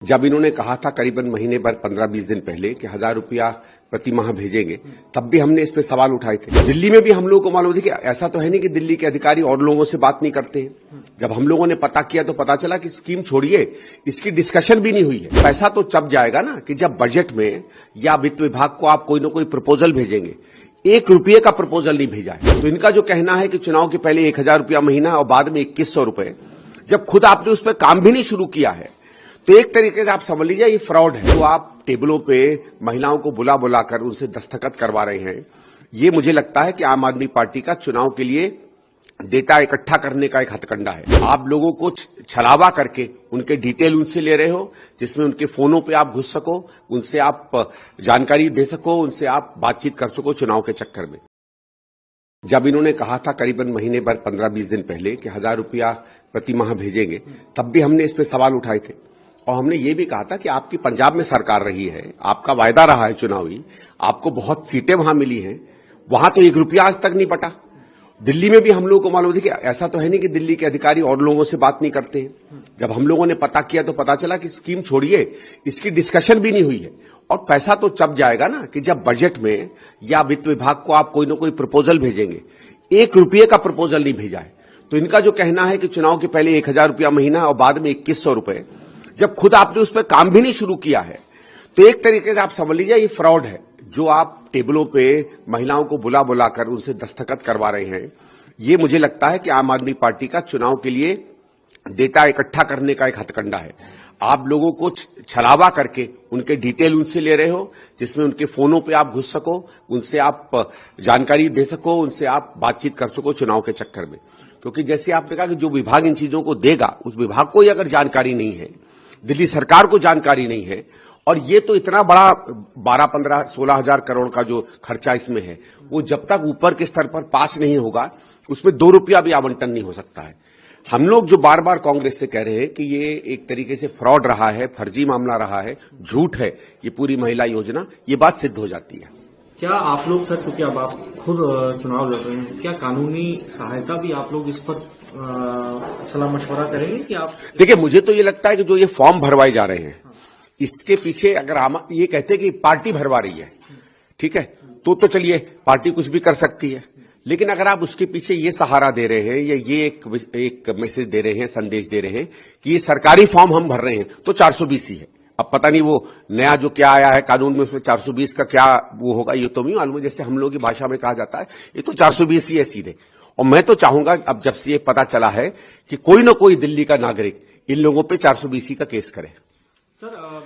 जब इन्होंने कहा था करीबन महीने भर 15-20 दिन पहले कि 1000 रुपया प्रति माह भेजेंगे, तब भी हमने इस पे सवाल उठाए थे। दिल्ली में भी हम लोगों को मालूम थी कि ऐसा तो है नहीं कि दिल्ली के अधिकारी और लोगों से बात नहीं करते हैं। जब हम लोगों ने पता किया तो पता चला कि स्कीम छोड़िए, इसकी डिस्कशन भी नहीं हुई है। पैसा तो तब जाएगा ना कि जब बजट में या वित्त विभाग को आप कोई न कोई प्रपोजल भेजेंगे। 1 रुपये का प्रपोजल नहीं भेजा है। तो इनका जो कहना है कि चुनाव के पहले 1000 रुपया महीना और बाद में 2100 रुपए, जब खुद आपने उस पर काम भी नहीं शुरू किया है, तो एक तरीके से आप समझ लीजिए ये फ्रॉड है। तो आप टेबलों पे महिलाओं को बुला बुलाकर उनसे दस्तखत करवा रहे हैं। ये मुझे लगता है कि आम आदमी पार्टी का चुनाव के लिए डेटा इकट्ठा करने का एक हथकंडा है। आप लोगों को छलावा करके उनके डिटेल उनसे ले रहे हो, जिसमें उनके फोनों पे आप घुस सको, उनसे आप जानकारी दे सको, उनसे आप बातचीत कर सको चुनाव के चक्कर में। जब इन्होंने कहा था करीबन महीने भर 15-20 दिन पहले कि 1000 रुपया प्रति माह भेजेंगे, तब भी हमने इस पे सवाल उठाए थे। और हमने ये भी कहा था कि आपकी पंजाब में सरकार रही है, आपका वायदा रहा है चुनावी, आपको बहुत सीटें वहां मिली हैं, वहां तो 1 रुपया आज तक नहीं बटा। दिल्ली में भी हम लोगों को मालूम थी कि ऐसा तो है नहीं कि दिल्ली के अधिकारी और लोगों से बात नहीं करते हैं। जब हम लोगों ने पता किया तो पता चला कि स्कीम छोड़िए, इसकी डिस्कशन भी नहीं हुई है। और पैसा तो तब जाएगा ना कि जब बजट में या वित्त विभाग को आप कोई न कोई प्रपोजल भेजेंगे। 1 रुपये का प्रपोजल नहीं भेजा है। तो इनका जो कहना है कि चुनाव के पहले 1000 रुपया महीना और बाद में 2100 रुपए, जब खुद आपने उस पर काम भी नहीं शुरू किया है, तो एक तरीके से आप समझ लीजिए ये फ्रॉड है। जो आप टेबलों पे महिलाओं को बुला बुलाकर उनसे दस्तखत करवा रहे हैं, ये मुझे लगता है कि आम आदमी पार्टी का चुनाव के लिए डेटा इकट्ठा करने का एक हथकंडा है। आप लोगों को छलावा करके उनके डिटेल उनसे ले रहे हो, जिसमें उनके फोनों पे आप घुस सको, उनसे आप जानकारी दे सको, उनसे आप बातचीत कर सको चुनाव के चक्कर में। क्योंकि जैसे आपने कहा कि जो विभाग इन चीजों को देगा, उस विभाग को ही अगर जानकारी नहीं है, दिल्ली सरकार को जानकारी नहीं है, और ये तो इतना बड़ा 12, 15, 16 हजार करोड़ का जो खर्चा इसमें है, वो जब तक ऊपर के स्तर पर पास नहीं होगा, उसमें 2 रुपया भी आवंटन नहीं हो सकता है। हम लोग जो बार बार कांग्रेस से कह रहे हैं कि ये एक तरीके से फ्रॉड रहा है, फर्जी मामला रहा है, झूठ है ये पूरी महिला योजना, ये बात सिद्ध हो जाती है। क्या आप लोग सर, क्योंकि अब आप खुद चुनाव लड़ रहे हैं, क्या कानूनी सहायता भी आप लोग इस पर सलाह मशवरा करेंगे कि आप? देखिए, मुझे तो ये लगता है कि जो ये फॉर्म भरवाए जा रहे हैं, इसके पीछे अगर हम ये कहते हैं कि पार्टी भरवा रही है, ठीक है, तो चलिए पार्टी कुछ भी कर सकती है। लेकिन अगर आप उसके पीछे ये सहारा दे रहे हैं या ये एक मैसेज दे रहे हैं, संदेश दे रहे हैं कि ये सरकारी फॉर्म हम भर रहे हैं, तो 420 ही है। अब पता नहीं वो नया जो क्या आया है कानून में, उसमें 420 का क्या वो होगा, ये तो नहीं मालूम। जैसे हम लोगों की भाषा में कहा जाता है, ये तो 420 ही है सीधे। और मैं तो चाहूंगा अब जब से ये पता चला है कि कोई न कोई दिल्ली का नागरिक इन लोगों पे 420 का केस करे। सर,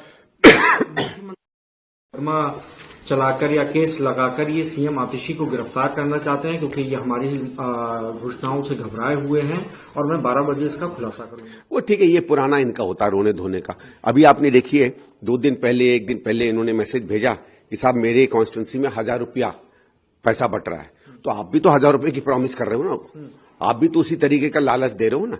चलाकर या केस लगाकर ये सीएम आतिशी को गिरफ्तार करना चाहते हैं, क्योंकि ये हमारी घोषणाओं से घबराए हुए हैं और मैं 12 बजे इसका खुलासा करूंगा। वो ठीक है, ये पुराना इनका होता रोने धोने का। अभी आपने देखिए 2 दिन पहले, 1 दिन पहले इन्होंने मैसेज भेजा कि साहब मेरे कॉन्स्टिट्यूंसी में 1000 रुपया पैसा बट रहा है। तो आप भी तो 1000 रुपए की प्रॉमिस कर रहे हो ना, आप भी तो उसी तरीके का लालच दे रहे हो ना।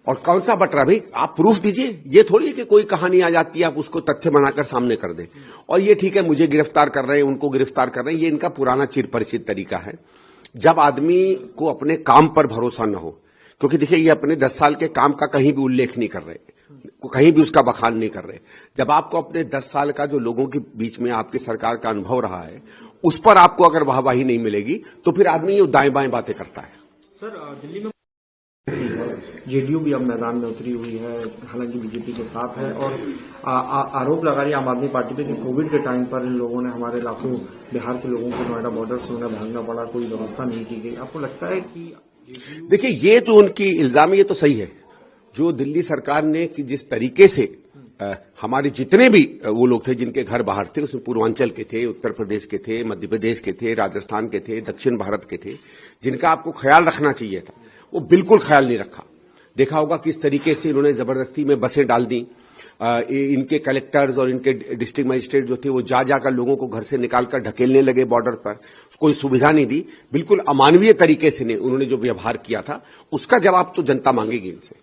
और कौन सा बट रहा भाई, आप प्रूफ दीजिए। ये थोड़ी है कि कोई कहानी आ जाती है आप उसको तथ्य बनाकर सामने कर दें। और ये ठीक है, मुझे गिरफ्तार कर रहे हैं, उनको गिरफ्तार कर रहे हैं, ये इनका पुराना चिर परिचित तरीका है। जब आदमी को अपने काम पर भरोसा न हो, क्योंकि देखिए ये अपने 10 साल के काम का कहीं भी उल्लेख नहीं कर रहे, कहीं भी उसका बखान नहीं कर रहे। जब आपको अपने 10 साल का जो लोगों के बीच में आपकी सरकार का अनुभव रहा है, उस पर आपको अगर वाहवाही नहीं मिलेगी, तो फिर आदमी ये दाएं बाएं बातें करता है। सर, दिल्ली में जेडीयू भी अब मैदान में उतरी हुई है, हालांकि बीजेपी के साथ है, और आरोप लगा रही है आम आदमी पार्टी पे कि कोविड के टाइम पर इन लोगों ने हमारे लाखों बिहार के लोगों को नोएडा बॉर्डर से उन्हें भागना पड़ा, कोई व्यवस्था नहीं की गई। आपको लगता है कि देखिए ये जो उनकी इल्जाम है, ये तो सही है। जो दिल्ली सरकार ने कि जिस तरीके से हमारे जितने भी वो लोग थे जिनके घर बाहर थे, उसमें पूर्वांचल के थे, उत्तर प्रदेश के थे, मध्य प्रदेश के थे, राजस्थान के थे, दक्षिण भारत के थे, जिनका आपको ख्याल रखना चाहिए था, वो बिल्कुल ख्याल नहीं रखा। देखा होगा किस तरीके से इन्होंने जबरदस्ती में बसें डाल दी। इनके कलेक्टर्स और इनके डिस्ट्रिक्ट मजिस्ट्रेट जो थे वो जाकर लोगों को घर से निकालकर ढकेलने लगे बॉर्डर पर, कोई सुविधा नहीं दी। बिल्कुल अमानवीय तरीके से उन्होंने जो व्यवहार किया था, उसका जवाब तो जनता मांगेगी इनसे।